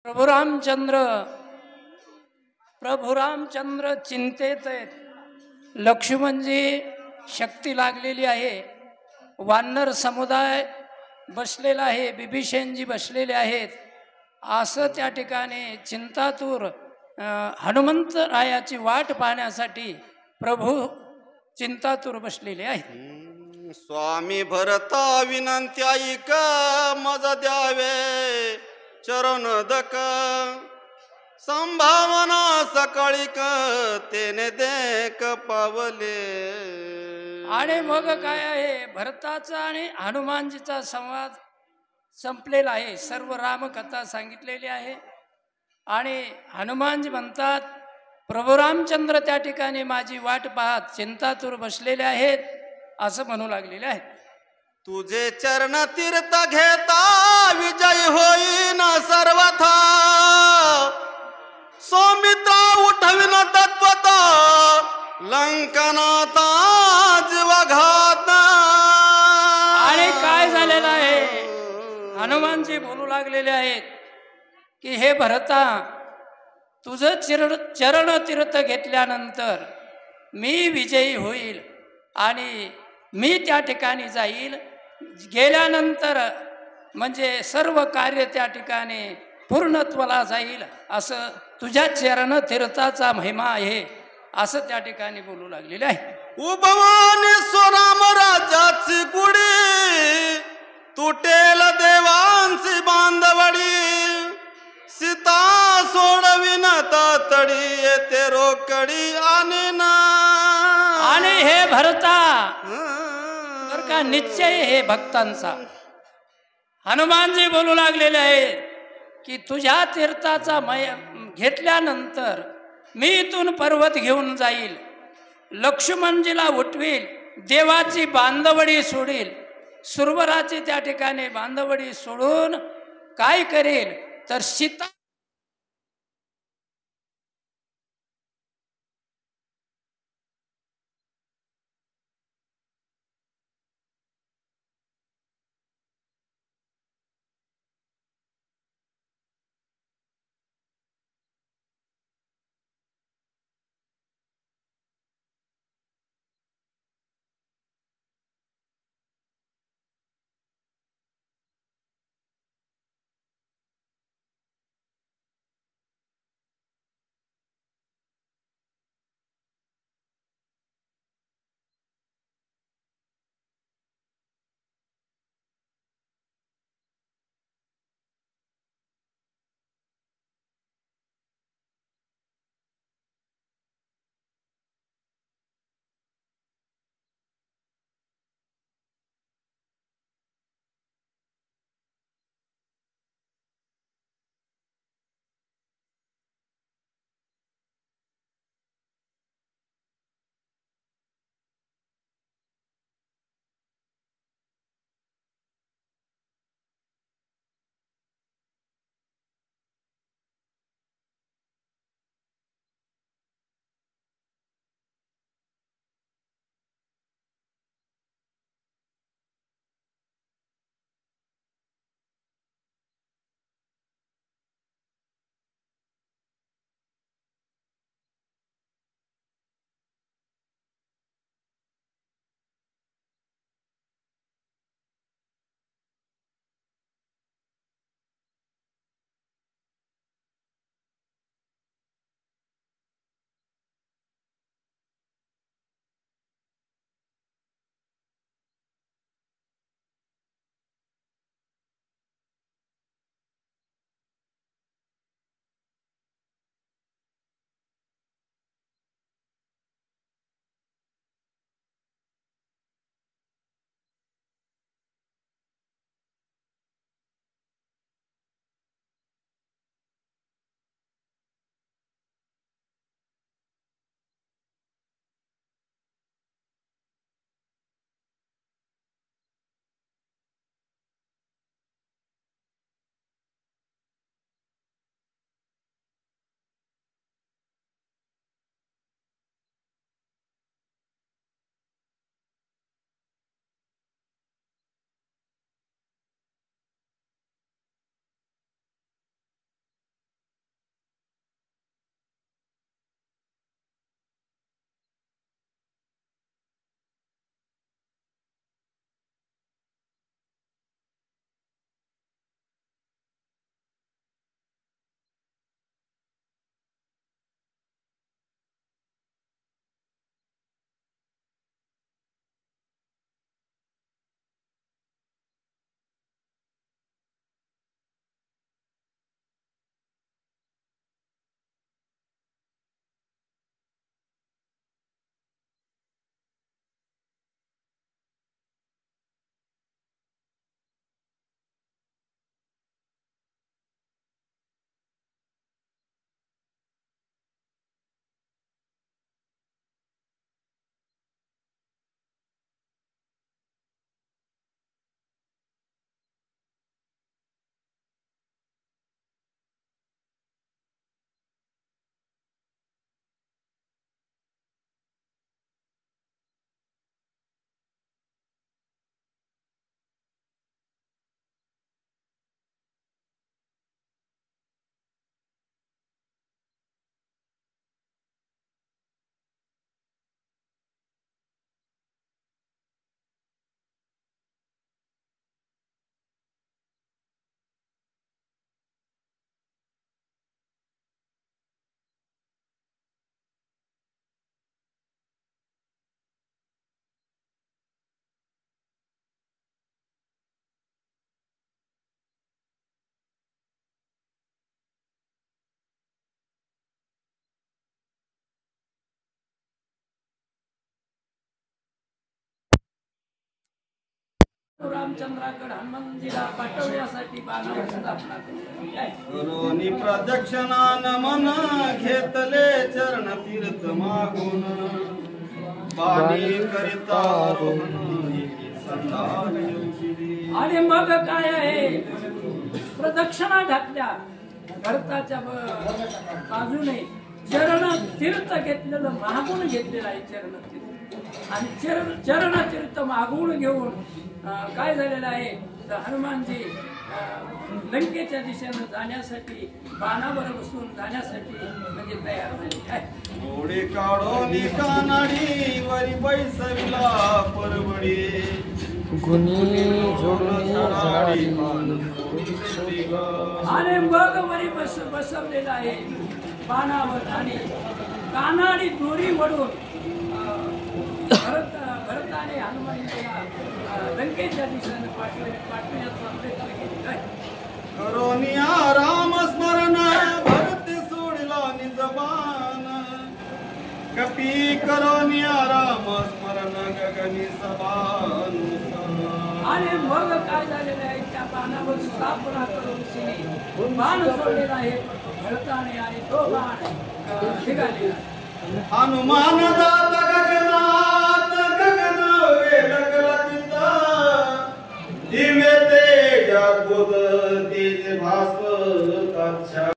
प्रभू रामचंद्र प्रभू रामचंद्र चिंतेत आहेत. लक्ष्मणजी शक्ती लागलेली आहे. वानर समुदाय बसलेला आहे. बिभीषणजी बसलेले आहेत. असं त्या ठिकाणी चिंतातूर हनुमंतरायाची वाट पाहण्यासाठी प्रभू चिंतातूर बसलेले आहेत. स्वामी भरता विनंती ऐक मज द्यावे चरण दक संभावना सकाळी तेने देक पावले. आणि मग काय आहे, भरताचा आणि हनुमानजीचा संवाद संपलेला आहे. सर्व रामकथा सांगितलेली आहे. आणि हनुमानजी म्हणतात, प्रभू रामचंद्र त्या ठिकाणी माझी वाट पाहत चिंतातूर बसलेले आहेत असं म्हणू लागलेले आहेत. तुझे चरण तीर्थ घेता विजय होईन सर्वथा सौमित्रा उठविन तत्वता लंकनाता जीवघात. आणि काय झालेलं आहे, हनुमानजी बोलू लागलेले आहेत की हे भरता, तुझं चरण तीर्थ घेतल्यानंतर मी विजयी होईल आणि मी त्या ठिकाणी जाईल. गेल्यानंतर म्हणजे सर्व कार्य त्या ठिकाणी पूर्णत्वाला जाईल. असं तुझ्या चरण तीर्थाचा महिमा आहे असं त्या ठिकाणी बोलू लागलेले आहे. उभवानी स्वराम राजाची गुढी तुटेल देवांची बांधवडी सीता सोडविन तातडी येते रोकडी आणि ना. आणि हे भरता तर का निश्चय हे भक्तांचा. हनुमानजी बोलू लागलेले आहे की तुझ्या तीर्थाचा घेतल्यानंतर मी इथून पर्वत घेऊन जाईल, लक्ष्मणजीला उठवील, देवाची बांधवडी सोडील, सुरवराची त्या ठिकाणी बांधवडी सोडून काय करेल तर सीता रामचंद्राकडे हनुमानजीला पाठवण्यासाठी बाणावर स्थापना केली. काय? करोनी प्रदक्षिणा नमन घेतले चरण तीर्थ मागून बाणी करिता रोहन एके संधान योगिनी. आणि मग काय आहे, प्रदक्षिणा घातल्या भरताच्या बाजूने चरण तीर्थ घेतलेलं मागून घेतलेलं आहे चरण तीर्थ. आणि चरण तीर्थ मागून घेऊन काय झालेलं आहे तर हनुमानजी लंकेच्या दिशेनं जाण्यासाठी बाणावर बसून जाण्यासाठी म्हणजे तयार झाले. काय घोडे काढून कानाडी वरी बैसविला परवडी गुणी जोडून झाडी आणि मग वरी बसवलेला आहे बाणावर आणि कानाडी दोरी वडून भरताने हनुमानजीला लंकेच्या दिशेनं पाठवण्याचा प्रयत्न केला. करोनिया राम स्मरण भरती सोडला निजबान कपी करोनिया राम स्मरण गगनी सभान. आणि मग काय झालेलं आहे त्या बाणावर स्थापना करून बाण सोडलेला आहे भरताने आणि तो बाण निघालेला. हनुमान जात गगनात गगन वेलकला तिता दिव्य तेज अद्भुत तेज भास्वताच्छादे.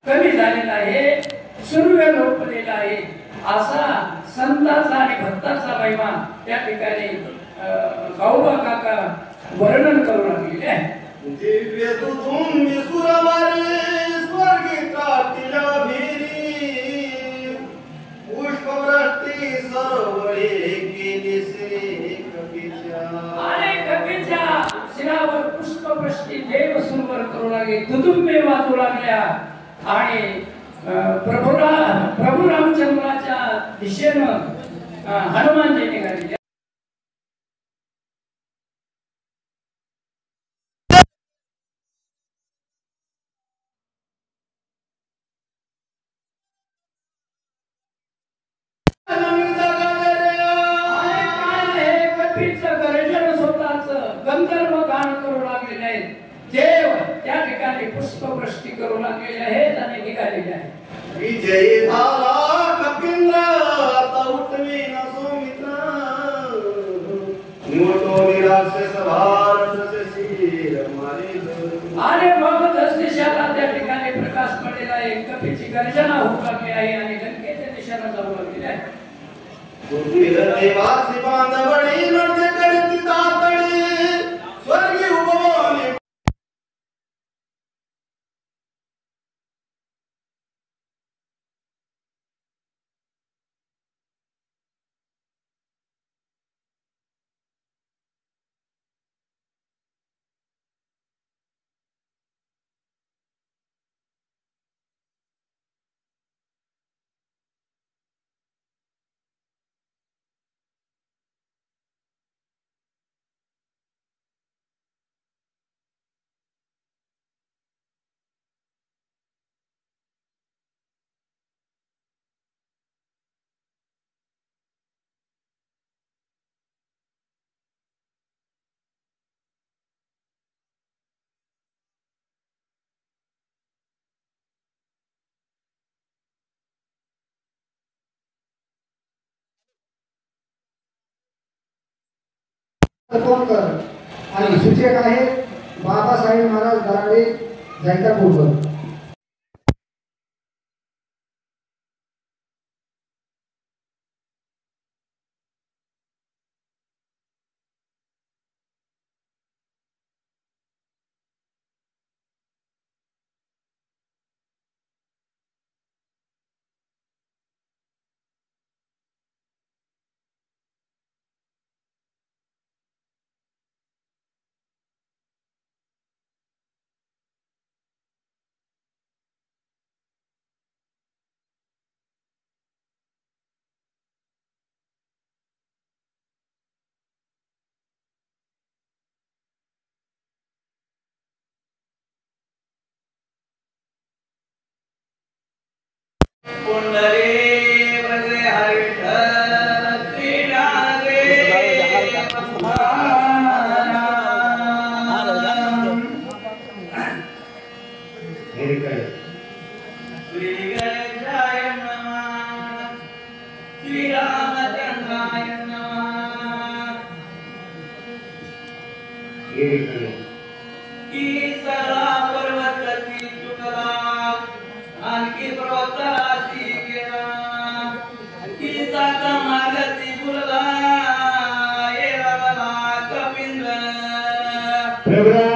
कमी झालेला आहे, सूर्य लोपलेला आहे असा संतांचा आणि भक्तांचा महिमा त्या ठिकाणी गावबा काका वर्णन करू लागलेले आहे. दिव्य तुझून विसुरवारी स्वर्गी काटिला भिरी पुष्पवृष्टी सरोवरे केली श्री कपीच्या. आणि कपीच्या शिरावर पुष्पवृष्टी देव सुंदर करू लागले, दुदुंबे वाजू लागल्या आणि प्रभू रामचंद्राच्या दिशेनं हनुमानजी निघाले. गर्जन स्वतःच गंधर्व गान करू लागलेले आहेत. देव त्या ठिकाणी पुष्पवृष्टी करू लागलेले आहेत आणि निघालेले आहेत. विजयी झाला कपिंद्र आता उठवी न सौमित्र निवटो निराशेस भारत शिर मारिल. आणि मग दशदिशाला त्या ठिकाणी प्रकाश पडलेला आहे, कपीची गर्जना होऊ लागली आहे आणि लंकेच्या दिशेला जाऊ लागलेली आहे. देवाची बांधवडी नृत्य करीत तातडी स्वर्गी उपवने. आणि सूचक आहे बाबासाहेब महाराज दराडे जैतापूरकर. प्रभु